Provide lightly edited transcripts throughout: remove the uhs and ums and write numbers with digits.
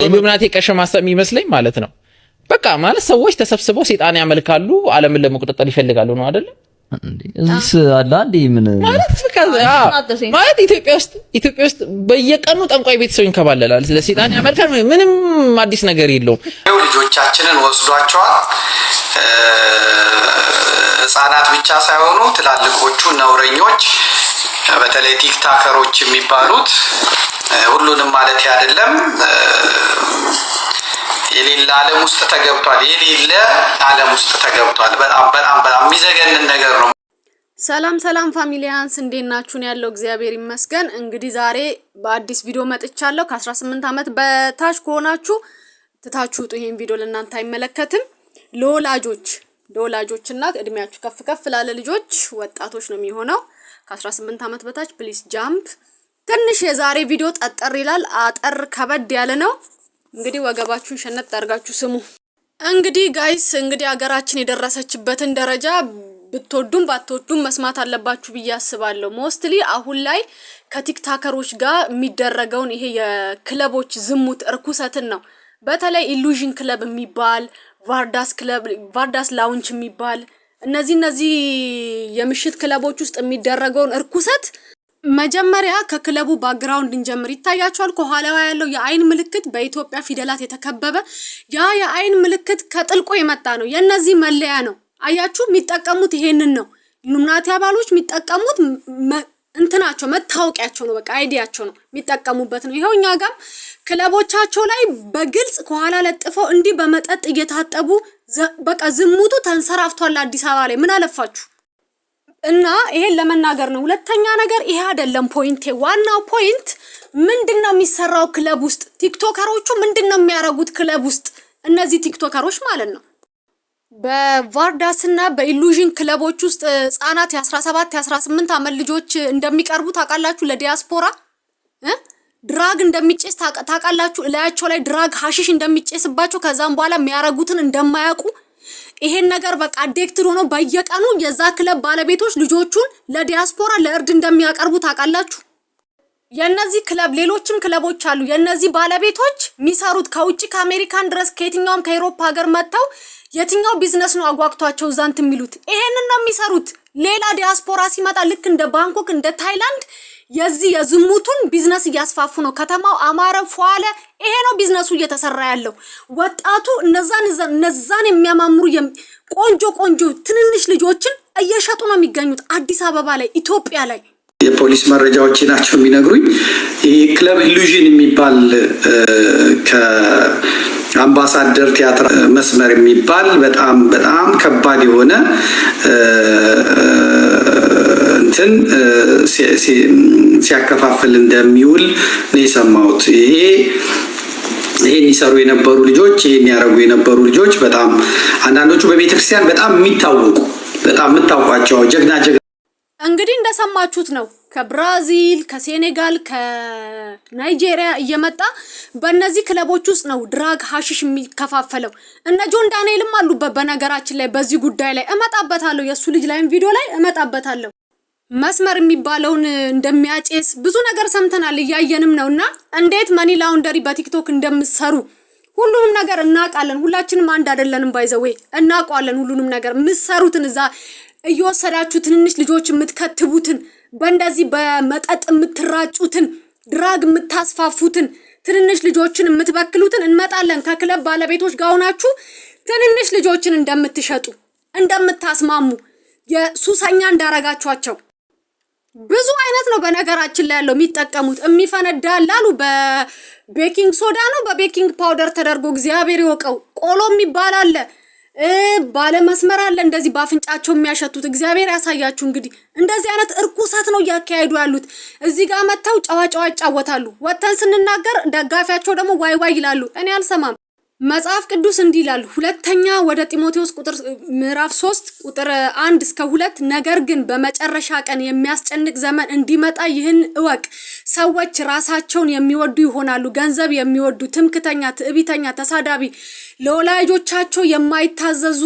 ኢሉሚናቲ ቀሸማሳ የሚመስለኝ ማለት ነው። በቃ ማለት ሰዎች ተሰብስበው ሰይጣን ያመልካሉ፣ ዓለምን ለመቆጣጠር ይፈልጋሉ ነው አይደል? እዚስ አላ እንዴ ምን ማለት ኢትዮጵያ ውስጥ በየቀኑ ጠንቋይ ቤት ሰው ይንከባለላል። ስለ ሰይጣን ያመልካል ምንም አዲስ ነገር የለውም። ልጆቻችንን ወስዷቸዋል። ህፃናት ብቻ ሳይሆኑ ትላልቆቹ ነውረኞች በተለይ ቲክታከሮች የሚባሉት ሁሉንም ማለት አይደለም የሌላ ዓለም ውስጥ ተገብቷል። የሌላ ዓለም ውስጥ ተገብቷል። በጣም የሚዘገንን ነገር ነው። ሰላም ፋሚሊያንስ እንዴት ናችሁን? ያለው እግዚአብሔር ይመስገን። እንግዲህ ዛሬ በአዲስ ቪዲዮ መጥቻለሁ። ከ18 ዓመት በታች ከሆናችሁ ትታችሁት ይሄን ቪዲዮ ለእናንተ አይመለከትም። ለወላጆችና እድሜያችሁ ከፍ ላለ ልጆች ወጣቶች ነው የሚሆነው። ከ18 ዓመት በታች ፕሊስ ጃምፕ። ትንሽ የዛሬ ቪዲዮ ጠጠር ይላል፣ አጠር ከበድ ያለ ነው። እንግዲህ ወገባችሁን ሸነጥ አድርጋችሁ ስሙ። እንግዲህ ጋይስ ሀገራችን የደረሰችበትን ደረጃ ብትወዱም ባትወዱም መስማት አለባችሁ ብዬ አስባለሁ። ሞስትሊ አሁን ላይ ከቲክታከሮች ጋር የሚደረገውን ይሄ የክለቦች ዝሙት እርኩሰትን ነው። በተለይ ኢሉዥን ክለብ የሚባል ቫርዳስ ላውንች የሚባል እነዚህ የምሽት ክለቦች ውስጥ የሚደረገውን እርኩሰት መጀመሪያ ከክለቡ ባክግራውንድ እንጀምር። ይታያችኋል ከኋላው ያለው የአይን ምልክት በኢትዮጵያ ፊደላት የተከበበ ያ የአይን ምልክት ከጥልቆ የመጣ ነው። የነዚህ መለያ ነው። አያችሁ የሚጠቀሙት ይሄንን ነው። ኢሉሚናቲ አባሎች የሚጠቀሙት እንትናቸው መታወቂያቸው ነው። በቃ አይዲያቸው ነው የሚጠቀሙበት ነው። ይሄው እኛ ጋር ክለቦቻቸው ላይ በግልጽ ከኋላ ለጥፈው እንዲህ በመጠጥ እየታጠቡ በቃ ዝሙቱ ተንሰራፍቷል አዲስ አበባ ላይ። ምን አለፋችሁ እና ይሄን ለመናገር ነው። ሁለተኛ ነገር ይሄ አይደለም ፖይንቴ። ዋናው ፖይንት ምንድነው የሚሰራው ክለብ ውስጥ? ቲክቶከሮቹ ምንድነው የሚያረጉት ክለብ ውስጥ? እነዚህ ቲክቶከሮች ማለት ነው በቫርዳስና በኢሉዥን ክለቦች ውስጥ ህፃናት የ17 የ18 ዓመት ልጆች እንደሚቀርቡ ታውቃላችሁ። ለዲያስፖራ ድራግ እንደሚጨስ ታውቃላችሁ። እላያቸው ላይ ድራግ ሐሺሽ እንደሚጨስባቸው ከዛም በኋላ የሚያረጉትን እንደማያውቁ ይሄን ነገር በቃ አዲክትድ ሆኖ በየቀኑ የዛ ክለብ ባለቤቶች ልጆቹን ለዲያስፖራ ለእርድ እንደሚያቀርቡ ታውቃላችሁ። የነዚህ ክለብ ሌሎችም ክለቦች አሉ። የነዚህ ባለቤቶች የሚሰሩት ከውጪ ከአሜሪካን ድረስ ከየትኛውም ከአውሮፓ ሀገር መጥተው የትኛው ቢዝነስ ነው አጓግቷቸው ዛንት የሚሉት ይሄንን ነው የሚሰሩት። ሌላ ዲያስፖራ ሲመጣ ልክ እንደ ባንኮክ እንደ ታይላንድ የዚህ የዝሙቱን ቢዝነስ እያስፋፉ ነው። ከተማው አማረ ፏለ። ይሄ ነው ቢዝነሱ እየተሰራ ያለው። ወጣቱ እነዛን የሚያማምሩ ቆንጆ ትንንሽ ልጆችን እየሸጡ ነው የሚገኙት አዲስ አበባ ላይ ኢትዮጵያ ላይ። የፖሊስ መረጃዎች ናቸው የሚነግሩኝ ይሄ ክለብ ኢሉዥን የሚባል ከአምባሳደር ቲያትር መስመር የሚባል በጣም ከባድ የሆነ እንትን ሲያከፋፍል እንደሚውል ነው የሰማሁት። ይሄን ይሰሩ የነበሩ ልጆች ይሄን ያረጉ የነበሩ ልጆች በጣም አንዳንዶቹ በቤተክርስቲያን በጣም የሚታወቁ በጣም የምታውቋቸው ጀግና እንግዲህ እንደሰማችሁት ነው። ከብራዚል ከሴኔጋል ከናይጄሪያ እየመጣ በእነዚህ ክለቦች ውስጥ ነው ድራግ ሐሺሽ የሚከፋፈለው። እነ ጆን ዳንኤልም አሉበት። በነገራችን ላይ በዚህ ጉዳይ ላይ እመጣበታለሁ። የሱ ልጅ ላይም ቪዲዮ ላይ እመጣበታለሁ። መስመር የሚባለውን እንደሚያጨስ ብዙ ነገር ሰምተናል እያየንም ነውና እንዴት መኒ ላውንደሪ በቲክቶክ እንደምትሰሩ ሁሉንም ነገር እናውቃለን። ሁላችንም አንድ አይደለንም። ባይዘዌ እናውቃለን ሁሉንም ነገር የምትሰሩትን እዛ እየወሰዳችሁ ትንንሽ ልጆች የምትከትቡትን በእንደዚህ በመጠጥ የምትራጩትን ድራግ የምታስፋፉትን ትንንሽ ልጆችን የምትበክሉትን እንመጣለን። ከክለብ ባለቤቶች ጋር ሆናችሁ ትንንሽ ልጆችን እንደምትሸጡ እንደምታስማሙ የሱሰኛ እንዳረጋችኋቸው ብዙ አይነት ነው በነገራችን ላይ ያለው የሚጠቀሙት። የሚፈነዳላሉ በቤኪንግ ሶዳ ነው በቤኪንግ ፓውደር ተደርጎ እግዚአብሔር ይወቀው። ቆሎም ይባላል ባለ መስመር አለ እንደዚህ ባፍንጫቸው የሚያሸቱት። እግዚአብሔር ያሳያችሁ። እንግዲህ እንደዚህ አይነት እርኩሰት ነው ያካሄዱ ያሉት። እዚህ ጋር መተው ጨዋጫዋ ይጫወታሉ። ወተን ስንናገር ደጋፊያቸው ደግሞ ዋይ ይላሉ። እኔ አልሰማም። መጽሐፍ ቅዱስ እንዲህ ይላል። ሁለተኛ ወደ ጢሞቴዎስ ምዕራፍ 3 ቁጥር 1 እስከ 2 ነገር ግን በመጨረሻ ቀን የሚያስጨንቅ ዘመን እንዲመጣ ይህን እወቅ። ሰዎች ራሳቸውን የሚወዱ ይሆናሉ፣ ገንዘብ የሚወዱ፣ ትምክተኛ፣ ትዕቢተኛ፣ ተሳዳቢ፣ ለወላጆቻቸው የማይታዘዙ፣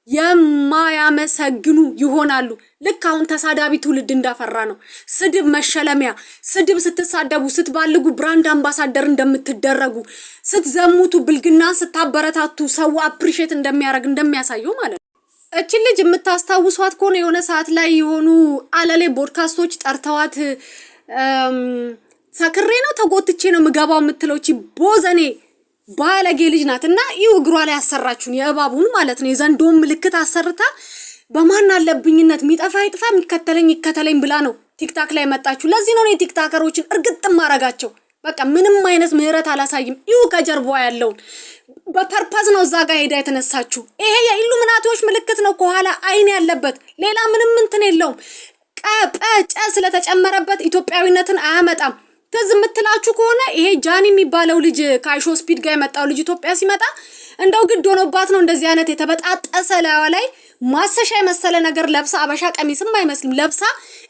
የማያመሰግኑ ይሆናሉ። ልክ አሁን ተሳዳቢ ትውልድ እንዳፈራ ነው። ስድብ መሸለሚያ፣ ስድብ ስትሳደቡ ስትባልጉ ብራንድ አምባሳደር እንደምትደረጉ፣ ስትዘሙቱ ብልግና ስታበረታቱ ሰው አፕሪሼት እንደሚያሳየው ማለት ነው። እቺ ልጅ የምታስታውሷት ከሆነ የሆነ ሰዓት ላይ የሆኑ አለሌ ፖድካስቶች ጠርተዋት ሰክሬ ነው ተጎትቼ ነው ምገባው የምትለው እቺ ቦዘኔ ባለጌ ልጅ ናትና እግሯ ላይ አሰራችሁን የእባቡን ማለት ነው። የዘንዶም ምልክት አሰርታ በማን አለብኝነት ሚጠፋ ይጥፋ የሚከተለኝ ይከተለኝ ብላ ነው ቲክታክ ላይ መጣችሁ። ለዚህ ነው ቲክታከሮችን እርግጥ ማረጋቸው። በቃ ምንም አይነት ምህረት አላሳይም። ከጀርባዋ ያለውን በፐርፐዝ ነው እዛ ጋር ሄዳ የተነሳችሁ። ይሄ የኢሉሚናቲዎች ምልክት ነው ከኋላ አይን ያለበት፣ ሌላ ምንም እንትን የለውም። ቀጰጨ ስለተጨመረበት ኢትዮጵያዊነትን አያመጣም። ከዚ ምትላችሁ ከሆነ ይሄ ጃኒ የሚባለው ልጅ ካይሾ ስፒድ ጋር የመጣው ልጅ ኢትዮጵያ ሲመጣ እንደው ግድ ሆኖባት ነው እንደዚህ አይነት የተበጣጠሰ ላይ ማሰሻ የመሰለ ነገር ለብሳ አበሻ ቀሚስም አይመስልም ለብሳ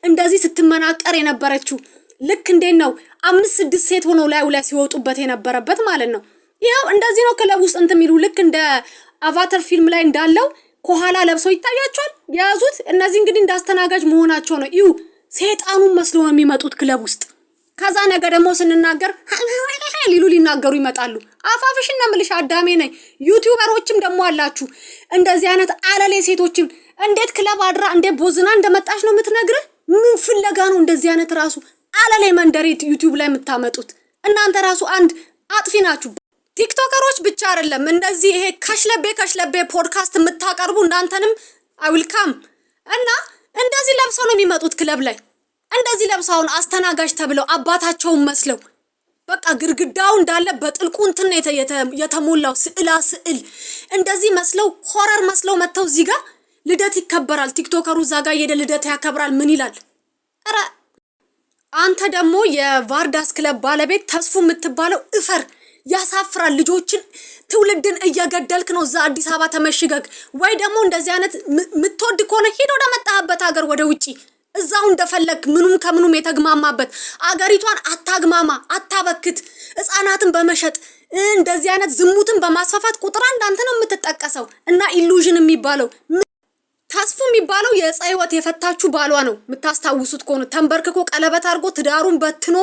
እንደዚህ ስትመናቀር የነበረችው። ልክ እንዴት ነው 5-6 ሴት ሆነው ላይ ሲወጡበት የነበረበት ማለት ነው። ይሄው እንደዚህ ነው ክለብ ውስጥ እንትን የሚሉ ልክ እንደ አቫታር ፊልም ላይ እንዳለው ከኋላ ለብሰው ይታያቸዋል ያዙት። እነዚህ እንግዲህ እንዳስተናጋጅ መሆናቸው ነው። ሰይጣኑን መስሎ ነው የሚመጡት ክለብ ውስጥ። ከዛ ነገር ደግሞ ስንናገር ሊናገሩ ይመጣሉ። አፋፍሽና ምልሽ አዳሜ ነኝ። ዩቲዩበሮችም ደግሞ አላችሁ እንደዚህ አይነት አለሌ ሴቶችም እንዴት ክለብ አድራ እንዴት ቦዝና እንደመጣች ነው የምትነግርህ። ምን ፍለጋ ነው እንደዚህ አይነት ራሱ አለሌ መንደሬት ዩቲዩብ ላይ የምታመጡት? እናንተ ራሱ አንድ አጥፊ ናችሁ። ቲክቶከሮች ብቻ አይደለም እንደዚህ ይሄ ከሽለቤ ፖድካስት የምታቀርቡ እናንተንም አውልካም እና እንደዚህ ለብሰው ነው የሚመጡት ክለብ ላይ እንደዚህ ለብሰውን አስተናጋጅ ተብለው አባታቸውን መስለው በቃ ግርግዳው እንዳለ በጥልቁ እንትን የተሞላው ስዕል እንደዚህ መስለው ሆረር መስለው መተው እዚህ ጋር ልደት ይከበራል። ቲክቶከሩ እዛ ጋር የደ ልደት ያከብራል። ምን ይላል? ኧረ አንተ ደግሞ የቫርዳስ ክለብ ባለቤት ተስፉ የምትባለው እፈር። ያሳፍራል። ልጆችን ትውልድን እየገደልክ ነው እዛ አዲስ አበባ ተመሽገግ። ወይ ደግሞ እንደዚህ አይነት ምትወድ ከሆነ ሄዶ ወደ መጣህበት ሀገር ወደ ውጪ እዛው እንደፈለክ ምኑም ከምኑም የተግማማበት አገሪቷን አታግማማ፣ አታበክት። ህፃናትን በመሸጥ እንደዚህ አይነት ዝሙትን በማስፋፋት ቁጥር አንድ አንተ ነው የምትጠቀሰው። እና ኢሉዥን የሚባለው ተስፉ የሚባለው የፀይወት የፈታችሁ ባሏ ነው የምታስታውሱት ከሆነ ተንበርክኮ ቀለበት አድርጎ ትዳሩን በትኖ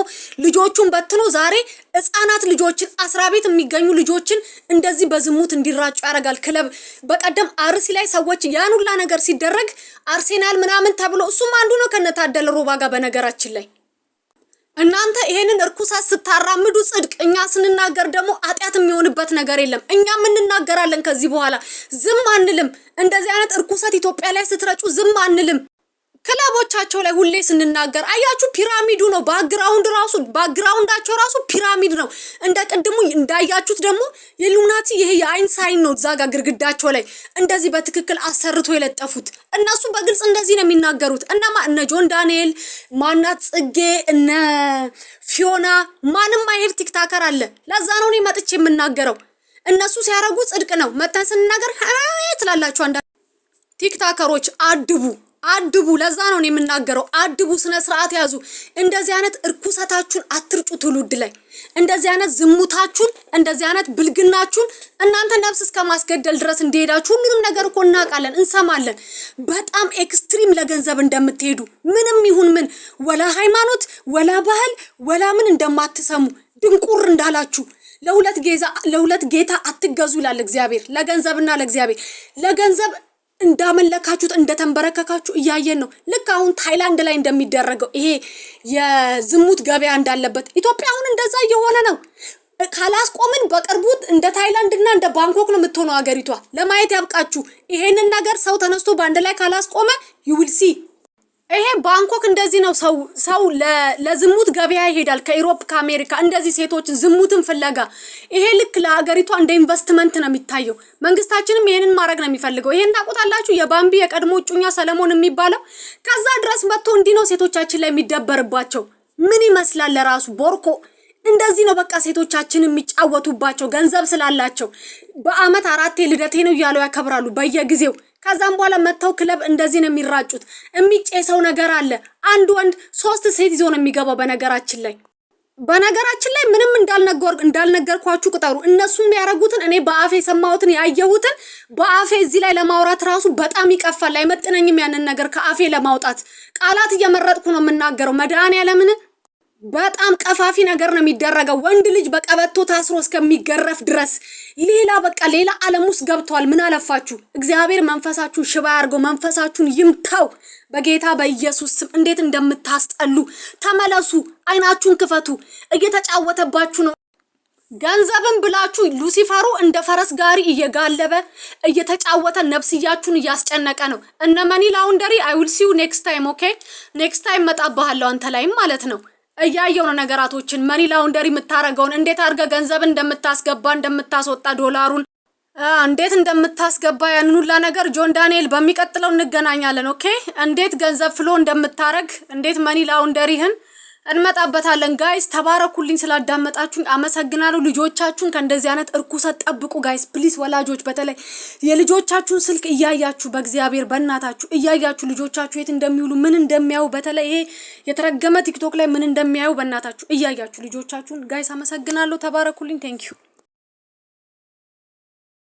ልጆቹን በትኖ ዛሬ ህፃናት ልጆችን አስራ ቤት የሚገኙ ልጆችን እንደዚህ በዝሙት እንዲራጩ ያደርጋል። ክለብ በቀደም አርሲ ላይ ሰዎች ያን ሁላ ነገር ሲደረግ አርሴናል ምናምን ተብሎ እሱም አንዱ ነው ከነታደለ ሮባ ጋር። በነገራችን ላይ እናንተ ይሄንን እርኩሳት ስታራምዱ ጽድቅ፣ እኛ ስንናገር ደግሞ አጥያት የሚሆንበት ነገር የለም። እኛም እንናገራለን። ከዚህ በኋላ ዝም አንልም። እንደዚህ አይነት እርኩሳት ኢትዮጵያ ላይ ስትረጩ ዝም አንልም። ክለቦቻቸው ላይ ሁሌ ስንናገር አያችሁ ፒራሚዱ ነው። ባክግራውንዳቸው ራሱ ፒራሚድ ነው። እንደ ቅድሙ እንዳያችሁት ደግሞ የሉናቲ ይሄ የአይን ሳይን ነው እዛ ጋር ግርግዳቸው ላይ እንደዚህ በትክክል አሰርቶ የለጠፉት። እነሱ በግልጽ እንደዚህ ነው የሚናገሩት። እነ ጆን ዳንኤል ማናት ጽጌ እነ ፊዮና ማንም አይሄድ ቲክታከር አለ። ለዛ ነው እኔ መጥቼ የምናገረው። እነሱ ሲያረጉ ጽድቅ ነው። መተን ስንናገር ትላላችሁ። አንዳ ቲክታከሮች አድቡ። ለዛ ነው የምናገረው። አድቡ፣ ስነ ስርዓት ያዙ። እንደዚህ አይነት እርኩሰታችሁን አትርጩ ትውልድ ላይ። እንደዚህ አይነት ዝሙታችሁን፣ እንደዚህ አይነት ብልግናችሁን እናንተ ነፍስ እስከ ማስገደል ድረስ እንደሄዳችሁ ሁሉንም ነገር እኮ እናውቃለን፣ እንሰማለን። በጣም ኤክስትሪም ለገንዘብ እንደምትሄዱ ምንም ይሁን ምን ወላ ሃይማኖት ወላ ባህል ወላ ምን እንደማትሰሙ ድንቁር እንዳላችሁ ለሁለት ጌታ አትገዙ ይላል እግዚአብሔር። ለገንዘብና ለገንዘብ እንዳመለካችሁት እንደተንበረከካችሁ እያየን ነው። ልክ አሁን ታይላንድ ላይ እንደሚደረገው ይሄ የዝሙት ገበያ እንዳለበት ኢትዮጵያ አሁን እንደዛ እየሆነ ነው። ካላስቆምን በቅርቡ እንደ ታይላንድና እንደ ባንኮክ ነው የምትሆነው ሀገሪቷ። ለማየት ያብቃችሁ። ይሄንን ነገር ሰው ተነስቶ በአንድ ላይ ካላስቆመ ዩዊልሲ ይሄ ባንኮክ እንደዚህ ነው። ሰው ለዝሙት ገበያ ይሄዳል ከኢሮፕ ከአሜሪካ እንደዚህ ሴቶችን ዝሙትን ፍለጋ። ይሄ ልክ ለሀገሪቷ እንደ ኢንቨስትመንት ነው የሚታየው። መንግስታችንም ይሄንን ማድረግ ነው የሚፈልገው። ይሄን ታውቁታላችሁ። የባምቢ የቀድሞ እጩኛ ሰለሞን የሚባለው ከዛ ድረስ መጥቶ እንዲህ ነው ሴቶቻችን ላይ የሚደበርባቸው። ምን ይመስላል ለራሱ ቦርኮ እንደዚህ ነው በቃ ሴቶቻችን የሚጫወቱባቸው ገንዘብ ስላላቸው። በአመት 4 ልደቴ ነው እያሉ ያከብራሉ በየጊዜው። ከዛም በኋላ መተው ክለብ እንደዚህ ነው የሚራጩት። የሚጨሰው ነገር አለ። አንድ ወንድ 3 ሴት ይዞ ነው የሚገባው። በነገራችን ላይ በነገራችን ላይ ምንም እንዳልነገርኳችሁ ቁጠሩ። እነሱ የሚያረጉትን እኔ በአፌ ሰማሁትን ያየሁትን በአፌ እዚህ ላይ ለማውራት ራሱ በጣም ይቀፋል። አይመጥነኝም ያንን ነገር ከአፌ ለማውጣት ቃላት እየመረጥኩ ነው የምናገረው። መድኃኒዓለምን በጣም ቀፋፊ ነገር ነው የሚደረገው። ወንድ ልጅ በቀበቶ ታስሮ እስከሚገረፍ ድረስ ሌላ ዓለም ውስጥ ገብቷል። ምን አለፋችሁ እግዚአብሔር መንፈሳችሁን ሽባ ያርገው፣ መንፈሳችሁን ይምታው በጌታ በኢየሱስ ስም። እንዴት እንደምታስጠሉ ተመለሱ፣ አይናችሁን ክፈቱ። እየተጫወተባችሁ ነው። ገንዘብን ብላችሁ ሉሲፈሩ እንደ ፈረስ ጋሪ እየጋለበ እየተጫወተ ነፍስያችሁን እያስጨነቀ ነው። እነ መኒ ላውንደሪ አይ ዊል ሲ ዩ ኔክስት ታይም ኦኬ። ኔክስት ታይም መጣባለሁ አንተ ላይም ማለት ነው። እያየው ነው ነገራቶችን። መኒ ላውንደሪ የምታረገውን እንዴት አድርገ ገንዘብ እንደምታስገባ እንደምታስወጣ ዶላሩን እንዴት እንደምታስገባ ያንን ሁላ ነገር ጆን ዳንኤል በሚቀጥለው እንገናኛለን ኦኬ። እንዴት ገንዘብ ፍሎ እንደምታረግ እንዴት መኒ ላውንደሪህን እንመጣበታለን። ጋይስ ተባረኩልኝ ስላዳመጣችሁኝ አመሰግናለሁ። ልጆቻችሁን ከእንደዚህ አይነት እርኩሰት ጠብቁ ጋይስ ፕሊስ። ወላጆች በተለይ የልጆቻችሁን ስልክ እያያችሁ በእግዚአብሔር በእናታችሁ እያያችሁ ልጆቻችሁ የት እንደሚውሉ ምን እንደሚያዩ በተለይ ይሄ የተረገመ ቲክቶክ ላይ ምን እንደሚያዩ በእናታችሁ እያያችሁ ልጆቻችሁን ጋይስ አመሰግናለሁ። ተባረኩልኝ። ቴንክ ዩ